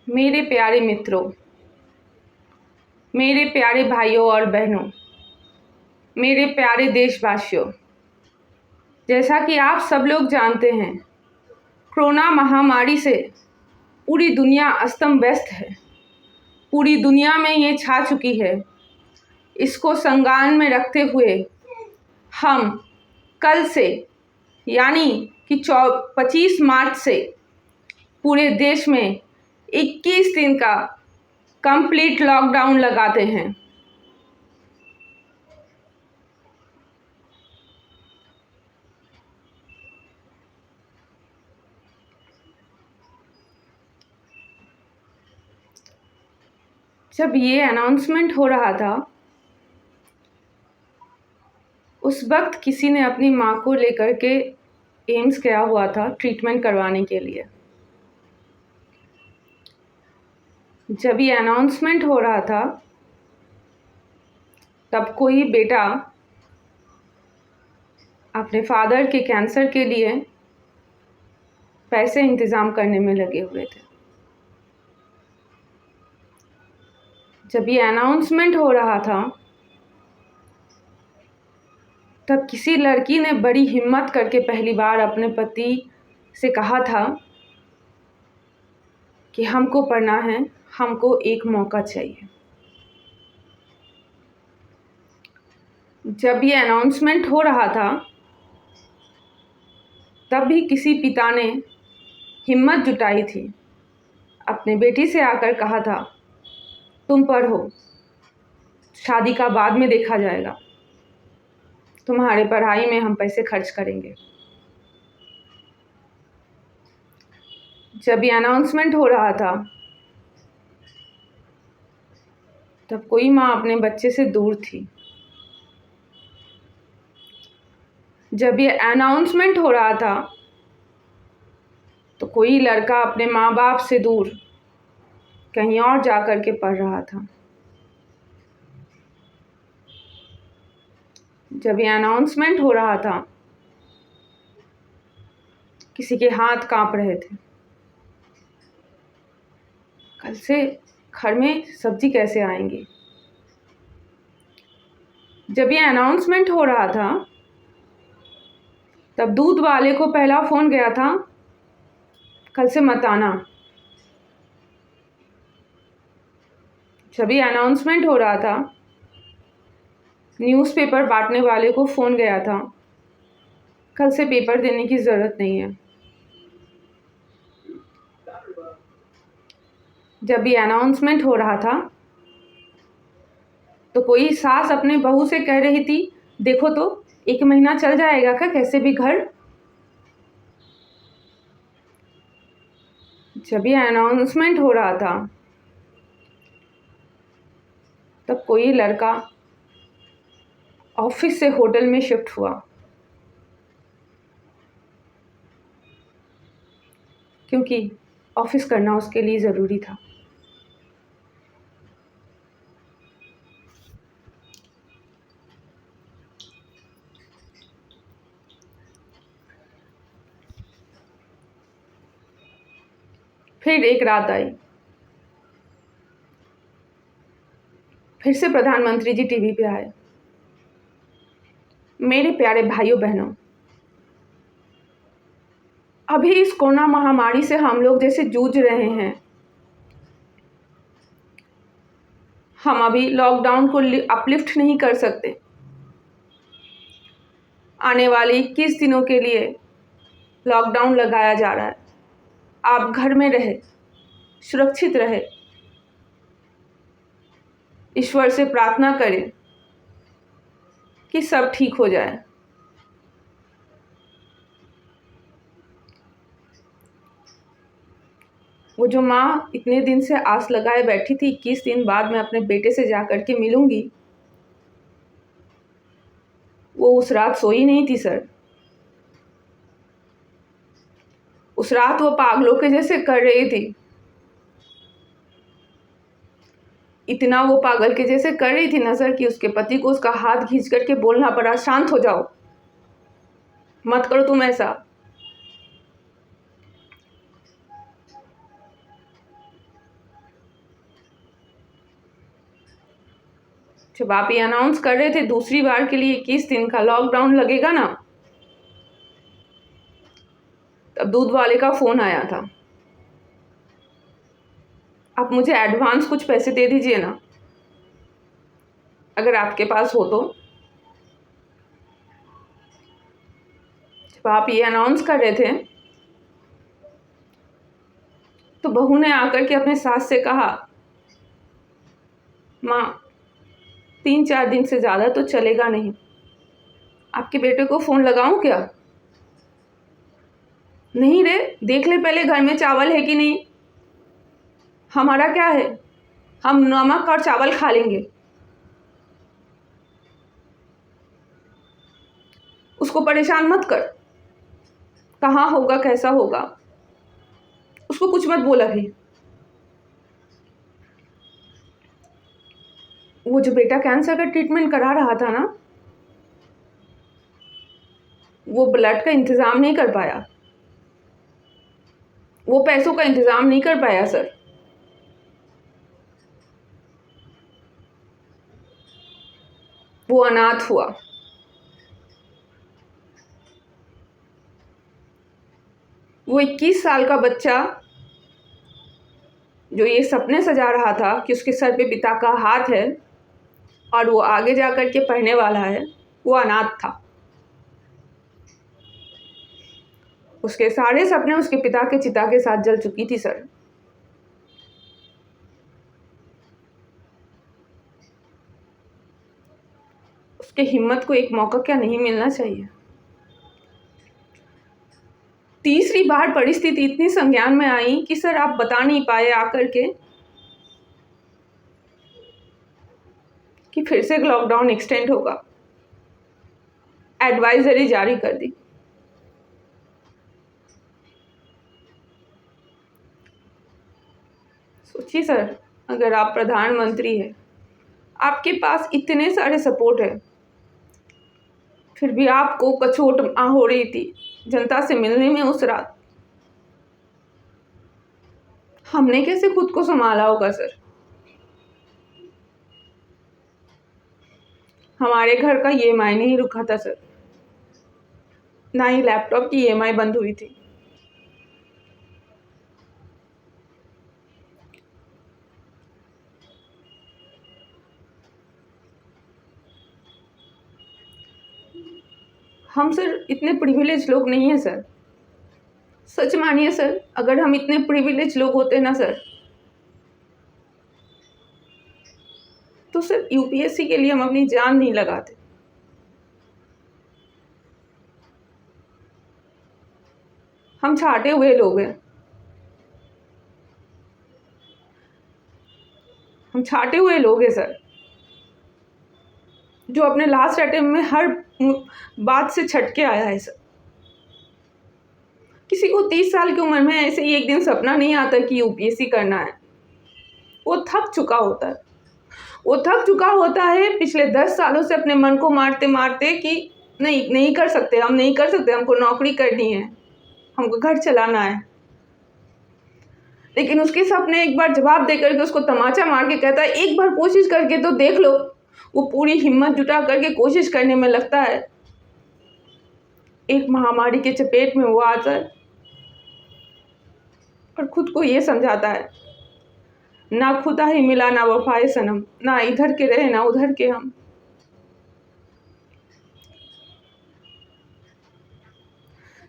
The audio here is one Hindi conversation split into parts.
मेरे प्यारे मित्रों, मेरे प्यारे भाइयों और बहनों, मेरे प्यारे देशवासियों, जैसा कि आप सब लोग जानते हैं, कोरोना महामारी से पूरी दुनिया अस्तम व्यस्त है। पूरी दुनिया में ये छा चुकी है। इसको संज्ञान में रखते हुए हम कल से यानी कि 25 मार्च से पूरे देश में 21 दिन का कंप्लीट लॉकडाउन लगाते हैं। जब ये अनाउंसमेंट हो रहा था, उस वक्त किसी ने अपनी माँ को लेकर के एम्स गया हुआ था ट्रीटमेंट करवाने के लिए। जब ये अनाउंसमेंट हो रहा था, तब कोई बेटा अपने फादर के कैंसर के लिए पैसे इंतज़ाम करने में लगे हुए थे। जब ये अनाउंसमेंट हो रहा था, तब किसी लड़की ने बड़ी हिम्मत करके पहली बार अपने पति से कहा था कि हमको पढ़ना है, हमको एक मौका चाहिए। जब ये अनाउंसमेंट हो रहा था, तब भी किसी पिता ने हिम्मत जुटाई थी, अपने बेटी से आकर कहा था, तुम पढ़ो, शादी का बाद में देखा जाएगा, तुम्हारे पढ़ाई में हम पैसे खर्च करेंगे। जब ये अनाउंसमेंट हो रहा था, तब कोई माँ अपने बच्चे से दूर थी। जब ये अनाउंसमेंट हो रहा था, तो कोई लड़का अपने माँ बाप से दूर कहीं और जा कर के पढ़ रहा था। जब ये अनाउंसमेंट हो रहा था, किसी के हाथ कांप रहे थे। कल से घर में सब्जी कैसे आएंगी? जब ये अनाउंसमेंट हो रहा था, तब दूध वाले को पहला फ़ोन गया था, कल से मत आना। जब ये अनाउंसमेंट हो रहा था, न्यूज़पेपर बांटने वाले को फ़ोन गया था, कल से पेपर देने की ज़रूरत नहीं है। जब ये अनाउंसमेंट हो रहा था, तो कोई सास अपने बहू से कह रही थी, देखो तो 1 महीना चल जाएगा क्या कैसे भी घर। जब ये अनाउंसमेंट हो रहा था, तब कोई लड़का ऑफिस से होटल में शिफ्ट हुआ, क्योंकि ऑफिस करना उसके लिए ज़रूरी था। फिर एक रात आई, फिर से प्रधानमंत्री जी टीवी पे आए। मेरे प्यारे भाइयों बहनों, अभी इस कोरोना महामारी से हम लोग जैसे जूझ रहे हैं, हम अभी लॉकडाउन को अपलिफ्ट नहीं कर सकते। आने वाले 21 दिनों के लिए लॉकडाउन लगाया जा रहा है। आप घर में रहे, सुरक्षित रहे, ईश्वर से प्रार्थना करें कि सब ठीक हो जाए। वो जो माँ इतने दिन से आस लगाए बैठी थी, 21 दिन बाद मैं अपने बेटे से जा कर के मिलूंगी, वो उस रात सोई नहीं थी सर। उस रात वो पागलों के जैसे कर रही थी, इतना वो पागल के जैसे कर रही थी ना सर कि उसके पति को उसका हाथ खींच करके बोलना पड़ा, शांत हो जाओ, मत करो तुम ऐसा। जब आप ये अनाउंस कर रहे थे दूसरी बार के लिए 21 दिन का लॉकडाउन लगेगा ना, तब दूध वाले का फ़ोन आया था, आप मुझे एडवांस कुछ पैसे दे दीजिए ना, अगर आपके पास हो तो। जब आप ये अनाउंस कर रहे थे तो बहू ने आकर के अपने सास से कहा, माँ 3-4 दिन से ज़्यादा तो चलेगा नहीं, आपके बेटे को फ़ोन लगाऊं क्या? नहीं रे, देख ले पहले घर में चावल है कि नहीं। हमारा क्या है, हम नमक और चावल खा लेंगे। उसको परेशान मत कर, कहाँ होगा कैसा होगा, उसको कुछ मत बोल अभी। वो जो बेटा कैंसर का ट्रीटमेंट करा रहा था ना, वो ब्लड का इंतज़ाम नहीं कर पाया, वो पैसों का इंतज़ाम नहीं कर पाया सर। वो अनाथ हुआ। वो 21 साल का बच्चा जो ये सपने सजा रहा था कि उसके सर पे पिता का हाथ है और वो आगे जा कर के पढ़ने वाला है, वो अनाथ था। उसके सारे सपने उसके पिता के चिता के साथ जल चुकी थी सर। उसके हिम्मत को एक मौका क्या नहीं मिलना चाहिए? तीसरी बार परिस्थिति इतनी संज्ञान में आई कि सर आप बता नहीं पाए आकर के कि फिर से लॉकडाउन एक्सटेंड होगा। एडवाइजरी जारी कर दी। सोचिए सर, अगर आप प्रधानमंत्री हैं, आपके पास इतने सारे सपोर्ट है, फिर भी आपको कचोट हो रही थी जनता से मिलने में उस रात। हमने कैसे खुद को संभाला होगा सर? हमारे घर का ईएमआई नहीं रुका था सर, ना ही लैपटॉप की ईएमआई बंद हुई थी। हम सर इतने प्रिविलेज लोग नहीं हैं सर। सच मानिए सर, अगर हम इतने प्रिविलेज लोग होते ना सर, तो सर यूपीएससी के लिए हम अपनी जान नहीं लगाते। हम छाटे हुए लोग हैं, हम छाटे हुए लोग हैं सर, जो अपने लास्ट अटेम्प्ट में हर बात से छटके आया है सर। किसी को 30 साल की उम्र में ऐसे ही एक दिन सपना नहीं आता कि यूपीएससी करना है। वो थक चुका होता है, वो थक चुका होता है पिछले 10 सालों से अपने मन को मारते मारते कि नहीं कर सकते, हम नहीं कर सकते, हमको नौकरी करनी है, हमको घर चलाना है। लेकिन उसके सपने एक बार जवाब देकर के उसको तमाचा मार के कहता है, एक बार कोशिश करके तो देख लो। वो पूरी हिम्मत जुटा करके कोशिश करने में लगता है। एक महामारी के चपेट में वो आता है और खुद को ये समझाता है, ना खुदा ही मिला ना वफाए सनम, ना इधर के रहे ना उधर के हम।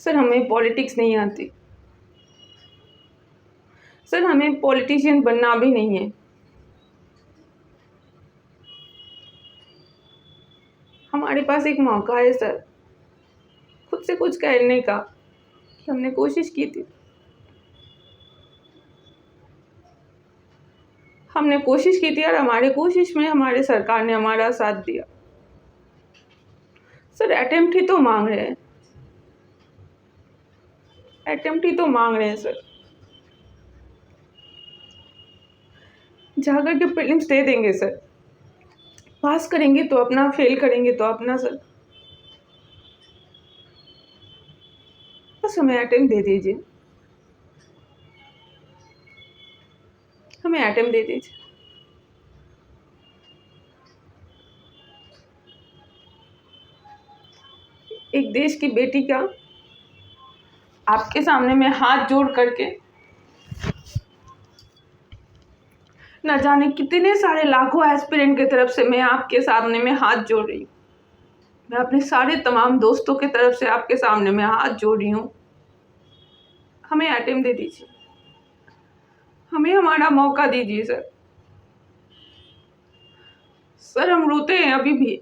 सर हमें पॉलिटिक्स नहीं आती सर, हमें पॉलिटिशियन बनना भी नहीं है। हमारे पास एक मौका है सर, खुद से कुछ करने का, कि हमने कोशिश की थी, हमने कोशिश की थी और हमारी कोशिश में हमारे सरकार ने हमारा साथ दिया। सर अटेम्प्ट ही तो मांग रहे हैं, अटेम्प्ट ही तो मांग रहे हैं सर। जाकर के प्रीलिम्स दे देंगे सर, पास करेंगे तो अपना, फेल करेंगे तो अपना सर। बस हमें अटेम्प्ट दे दीजिए, हमें अटेम्प्ट दे दीजिए। देश की बेटी का आपके सामने मैं हाथ जोड़ करके न जाने कितने सारे लाखों एस्पिरेंट की तरफ से मैं आपके सामने में हाथ जोड़ रही हूँ। मैं अपने सारे तमाम दोस्तों की तरफ से आपके सामने में हाथ जोड़ रही हूँ। हमें अटेम्प्ट दे दीजिए, हमें हमारा मौका दीजिए सर। सर हम रोते हैं अभी भी।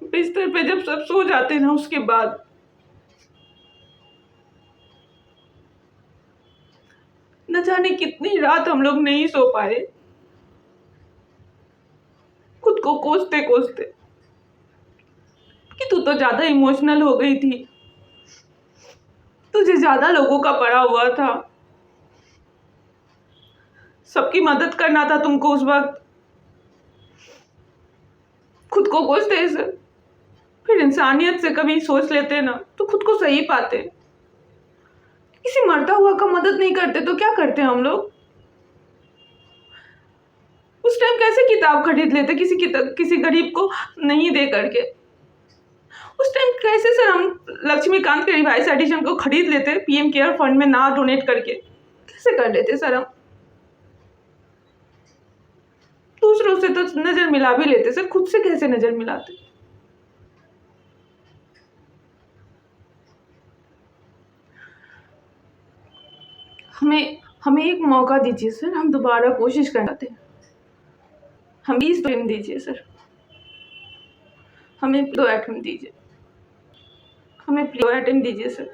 बिस्तर पे जब सब सो जाते हैं ना, उसके बाद न जाने कितनी रात हम लोग नहीं सो पाए, खुद को कोसते कोसते कि तू तो ज्यादा इमोशनल हो गई थी, तुझे ज्यादा लोगों का पड़ा हुआ था, सबकी मदद करना था तुमको उस वक्त। खुद को कोसते हैं सर। फिर इंसानियत से कभी सोच लेते हैं ना तो खुद को सही पाते। किसी मरता हुआ का मदद नहीं करते तो क्या करते हम लोग? उस टाइम कैसे किताब खरीद लेते किसी गरीब को नहीं दे करके? उस टाइम कैसे सर हम लक्ष्मीकांत के रिवाइज एडिशन को खरीद लेते पीएम केयर फंड में ना डोनेट करके? कैसे कर लेते सर हम? दूसरों से तो नजर मिला भी लेते सर, खुद से कैसे नजर मिलाते? हमें एक मौका दीजिए सर, हम दोबारा कोशिश करते हैं। हम 20 दिन दीजिए सर, हमें 2 अटेम्प्ट दीजिए, हमें 2 अटेम्प्ट दीजिए सर।